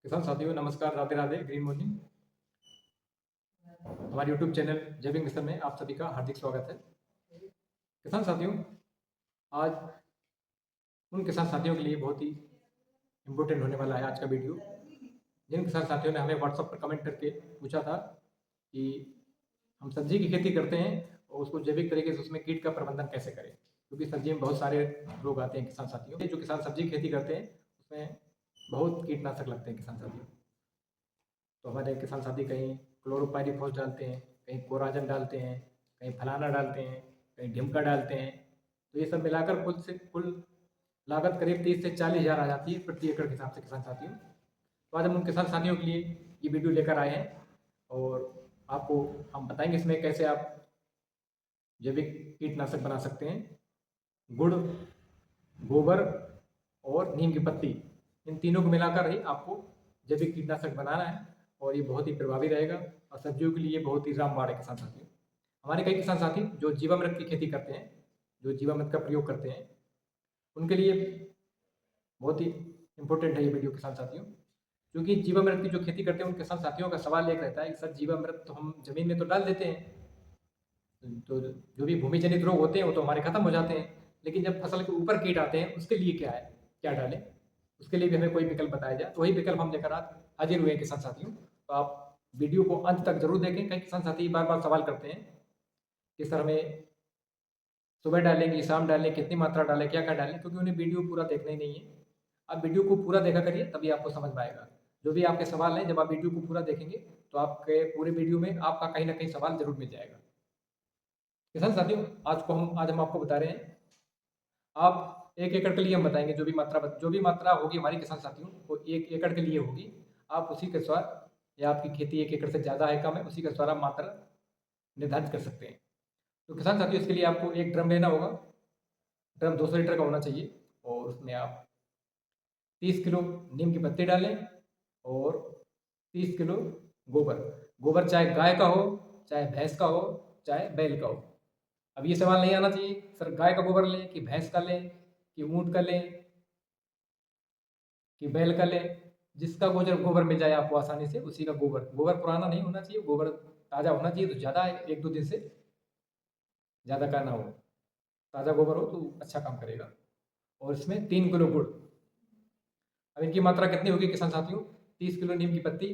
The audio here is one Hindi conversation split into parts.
किसान साथियों नमस्कार, राधे राधे, ग्रीन मॉर्निंग। हमारे यूट्यूब चैनल जैविक मिशन में आप सभी का हार्दिक स्वागत है। किसान साथियों, आज उन किसान साथियों के लिए बहुत ही इम्पोर्टेंट होने वाला है आज का वीडियो। जिन किसान साथियों ने हमें व्हाट्सएप पर कमेंट करके पूछा था कि हम सब्जी की खेती करते हैं और उसको जैविक तरीके से उसमें कीट का प्रबंधन कैसे करें, क्योंकि सब्जी में बहुत सारे रोग आते हैं किसान साथियों। जो किसान सब्जी की खेती करते हैं उसमें बहुत कीटनाशक लगते हैं किसान साथियों। तो हमारे किसान साथी कहीं क्लोरोपाइरीफॉस डालते हैं, कहीं कोराजन डालते हैं, कहीं फलाना डालते हैं, कहीं ढिमका डालते हैं। तो ये सब मिलाकर कुल लागत करीब 30 से 40 हज़ार आ जाती है प्रति एकड़ के हिसाब से किसान साथियों। तो आज हम उन किसान साथियों के लिए ये वीडियो लेकर आए हैं और आपको हम बताएंगे इसमें कैसे आप जैविक कीटनाशक बना सकते हैं। गुड़, गोबर और नीम की पत्ती, इन तीनों को मिलाकर ही आपको जैविक कीटनाशक बनाना है और ये बहुत ही प्रभावी रहेगा और सब्जियों के लिए बहुत ही रामबाण है किसान साथियों। हमारे कई किसान साथी जो जीवामृत की खेती करते हैं, जो जीवामृत का प्रयोग करते हैं, उनके लिए बहुत ही इम्पोर्टेंट है ये वीडियो किसान साथियों। क्योंकि जीवामृत की जो खेती करते हैं उन किसान साथियों का सवाल एक रहता है कि सर जीवामृत तो हम जमीन में तो डाल देते हैं, तो जो भी भूमि जनित रोग होते हैं वो तो हमारे खत्म हो जाते हैं, लेकिन जब फसल के ऊपर कीट आते हैं उसके लिए क्या है, क्या डालें, उसके लिए भी हमें कोई विकल्प बताया जाए। तो वही विकल्प हम लेकर आज हाजिर हुए हैं किसान साथियों। तो आप वीडियो को अंत तक जरूर देखें। कई किसान साथी बार बार सवाल करते हैं कि सर हमें सुबह डालें कि शाम डालें, कितनी मात्रा डालें, क्या क्या डालें, क्योंकि उन्हें वीडियो पूरा देखना ही नहीं है। आप वीडियो को पूरा देखा करिए, तभी आपको समझ में आएगा। जो भी आपके सवाल हैं, जब आप वीडियो को पूरा देखेंगे तो आपके पूरे वीडियो में आपका कहीं ना कहीं सवाल जरूर मिल जाएगा। किसान साथियों, आज हम आपको बता रहे हैं, आप 1 एकड़ के लिए हम बताएंगे जो भी मात्रा होगी हमारी किसान साथियों वो 1 एकड़ के लिए होगी। आप उसी के अनुसार, या आपकी खेती 1 एकड़ से ज़्यादा है कम है, उसी के अनुसार आप मात्रा निर्धारित कर सकते हैं। तो किसान साथियों, इसके लिए आपको एक ड्रम लेना होगा। ड्रम 200 लीटर का होना चाहिए और उसमें आप 30 किलो नीम की पत्ती डालें और 30 किलो गोबर। गोबर चाहे गाय का हो, चाहे भैंस का हो, चाहे बैल का हो। अब ये सवाल नहीं आना चाहिए सर गाय का गोबर लें कि भैंस का लें कि ऊँट का लें कि बैल का लें। जिसका गोबर गोबर मिल जाए आपको आसानी से, उसी का गोबर। गोबर पुराना नहीं होना चाहिए, गोबर ताज़ा होना चाहिए। तो ज़्यादा है, 1-2 दिन से ज़्यादा का ना हो, ताज़ा गोबर हो तो अच्छा काम करेगा। और इसमें 3 किलो गुड़। अब इनकी मात्रा कितनी होगी किसान साथियों? 30 किलो नीम की पत्ती,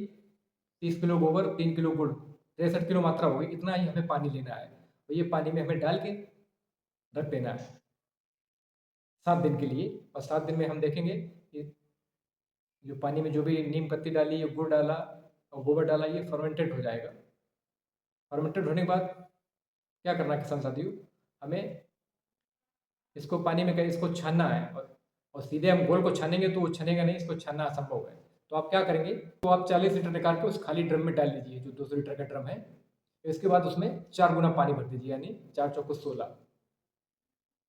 30 किलो गोबर, 3 किलो गुड़, 63 किलो मात्रा होगी। इतना ही हमें पानी लेना है। तो ये पानी में हमें डाल के रख देना है 7 दिन के लिए। और 7 दिन में हम देखेंगे कि जो पानी में जो भी नीम पत्ती डाली, ये गुड़ डाला और गोबर डाला, ये फर्मेंटेड हो जाएगा। फर्मेंटेड होने के बाद क्या करना है किसान साथियों? हमें इसको पानी में कहीं इसको छानना है और सीधे हम घोल को छानेंगे तो वो छनेगा नहीं, इसको छानना असंभव है। तो आप क्या करेंगे, तो आप 40 लीटर निकाल के उस खाली ड्रम में डाल दीजिए, जो 200 लीटर का ड्रम है। इसके बाद उसमें 4 गुना पानी भर दीजिए, यानी 4 चौको 16,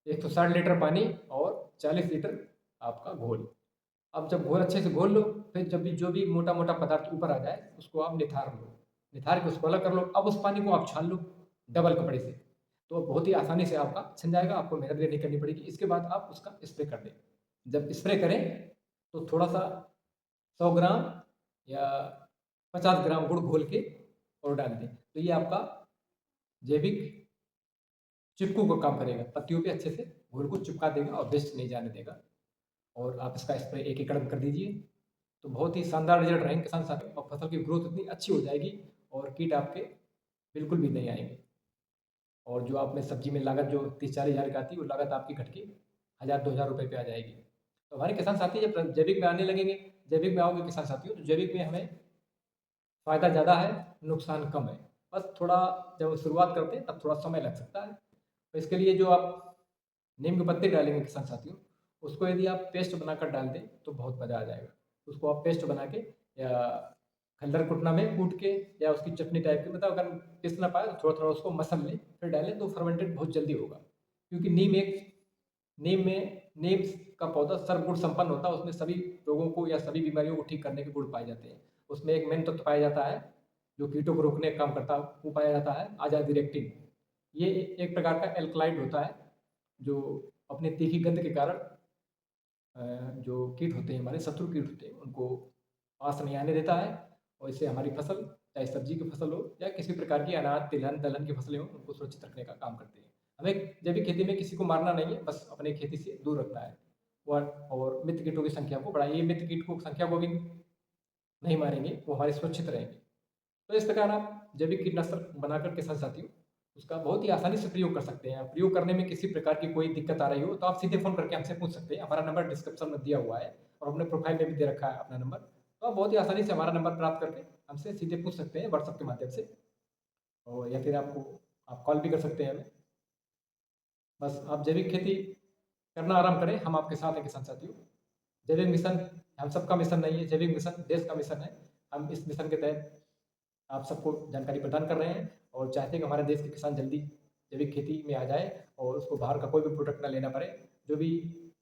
160 लीटर पानी और 40 लीटर आपका घोल। अब जब घोल अच्छे से घोल लो, फिर जब भी जो भी मोटा मोटा पदार्थ ऊपर आ जाए उसको आप निथार लो, निथार के उसको अलग कर लो। अब उस पानी को आप छान लो डबल कपड़े से, तो बहुत ही आसानी से आपका छन जाएगा, आपको मेहनत भी नहीं करनी पड़ेगी। इसके बाद आप उसका स्प्रे कर दें। जब स्प्रे करें तो थोड़ा सा 100 ग्राम या 50 ग्राम गुड़ घोल के और डाल दें। तो ये आपका जैविक चिपकू का काम करेगा, पत्तियों पे अच्छे से घोल को चिपका देगा और वेस्ट नहीं जाने देगा। और आप इसका स्प्रे 1 एकड़ में कर दीजिए, तो बहुत ही शानदार रिजल्ट रहेंगे किसान साथियों। और फसल की ग्रोथ इतनी अच्छी हो जाएगी और कीट आपके बिल्कुल भी नहीं आएंगे। और जो आप में सब्जी में लागत जो 30-40 हज़ार की आती है, वो लागत आपकी घट के 1000-2000 रुपये पे आ जाएगी। तो हमारे किसान साथी जब जैविक में आने लगेंगे, जैविक में आओगे किसान साथियों, तो जैविक में हमें फ़ायदा ज़्यादा है, नुकसान कम है। बस थोड़ा जब शुरुआत करते हैं तब थोड़ा समय लग सकता है। तो इसके लिए जो आप नीम के पत्ते डालेंगे किसान साथियों, उसको यदि आप पेस्ट बनाकर डाल दें तो बहुत मज़ा आ जाएगा। उसको आप पेस्ट बना के या खल्लर कुटना में कूट के या उसकी चटनी टाइप की, मतलब अगर पीस ना पाए तो थोड़ा थोड़ा उसको मसल लें, फिर डालें तो फर्मेंटेड बहुत जल्दी होगा। क्योंकि नीम का पौधा सर्वगुण संपन्न होता है। उसमें सभी रोगों को या सभी बीमारियों को ठीक करने के गुण पाए जाते हैं। उसमें एक मेन तत्व पाया जाता है जो कीटों को रोकने का काम करता है, वो पाया जाता है आजादिरेक्टिन। ये एक प्रकार का एल्कलाइड होता है जो अपनी तीखी गंध के कारण जो कीट होते हैं, हमारे शत्रु कीट होते हैं, उनको पास नहीं आने देता है और इससे हमारी फसल, चाहे सब्जी की फसल हो या किसी प्रकार की अनाज, तिलहन, दलहन की फसलें हों, उनको सुरक्षित रखने का काम करते हैं। हमें जैविक खेती में किसी को मारना नहीं है, बस अपनी खेती से दूर रखना है। और मित्र कीटों की संख्या को बढ़ाइए, मित्र कीट की संख्या को भी नहीं मारेंगे, वो हमारे सुरक्षित रहेंगे। तो इस प्रकार आप जैविक कीटनाशक बनाकर किसान साथियों उसका बहुत ही आसानी से प्रयोग कर सकते हैं। प्रयोग करने में किसी प्रकार की कोई दिक्कत आ रही हो तो आप सीधे फ़ोन करके हमसे पूछ सकते हैं। हमारा नंबर डिस्क्रिप्शन में दिया हुआ है और अपने प्रोफाइल में भी दे रखा है अपना नंबर। तो आप बहुत ही आसानी से हमारा नंबर प्राप्त करके हमसे सीधे पूछ सकते हैं व्हाट्सएप के माध्यम से, और या फिर आप कॉल भी कर सकते हैं हमें। बस आप जैविक खेती करना आराम करें, हम आपके साथ हैं किसान साथियों। जैविक मिशन हम सबका मिशन नहीं है, जैविक मिशन देश का मिशन है। हम इस मिशन के तहत आप सबको जानकारी प्रदान कर रहे हैं और चाहते हैं कि हमारे देश के किसान जल्दी जैविक खेती में आ जाए और उसको बाहर का कोई भी प्रोडक्ट ना लेना पड़े। जो भी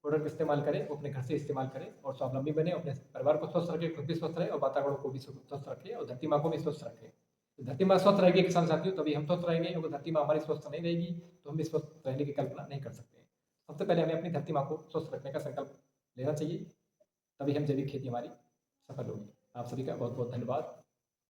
प्रोडक्ट इस्तेमाल करें वो अपने घर से इस्तेमाल करें और स्वावलंबी बने, अपने परिवार को स्वस्थ रखें, खुद भी स्वस्थ रहे और वातावरण को भी स्वस्थ रखें और धरती माँ को भी स्वस्थ रखें। तो धरती माँ स्वस्थ रहेगी किसान साथियों, तभी हम स्वस्थ रहेंगे। अगर धरती माँ हमारी स्वस्थ नहीं रहेगी तो हम भी स्वस्थ रहने की कल्पना नहीं कर सकते। सबसे पहले हमें अपनी धरती माँ को स्वस्थ रखने का संकल्प लेना चाहिए, तभी हम जैविक खेती हमारी सफल होगी। आप सभी का बहुत बहुत धन्यवाद।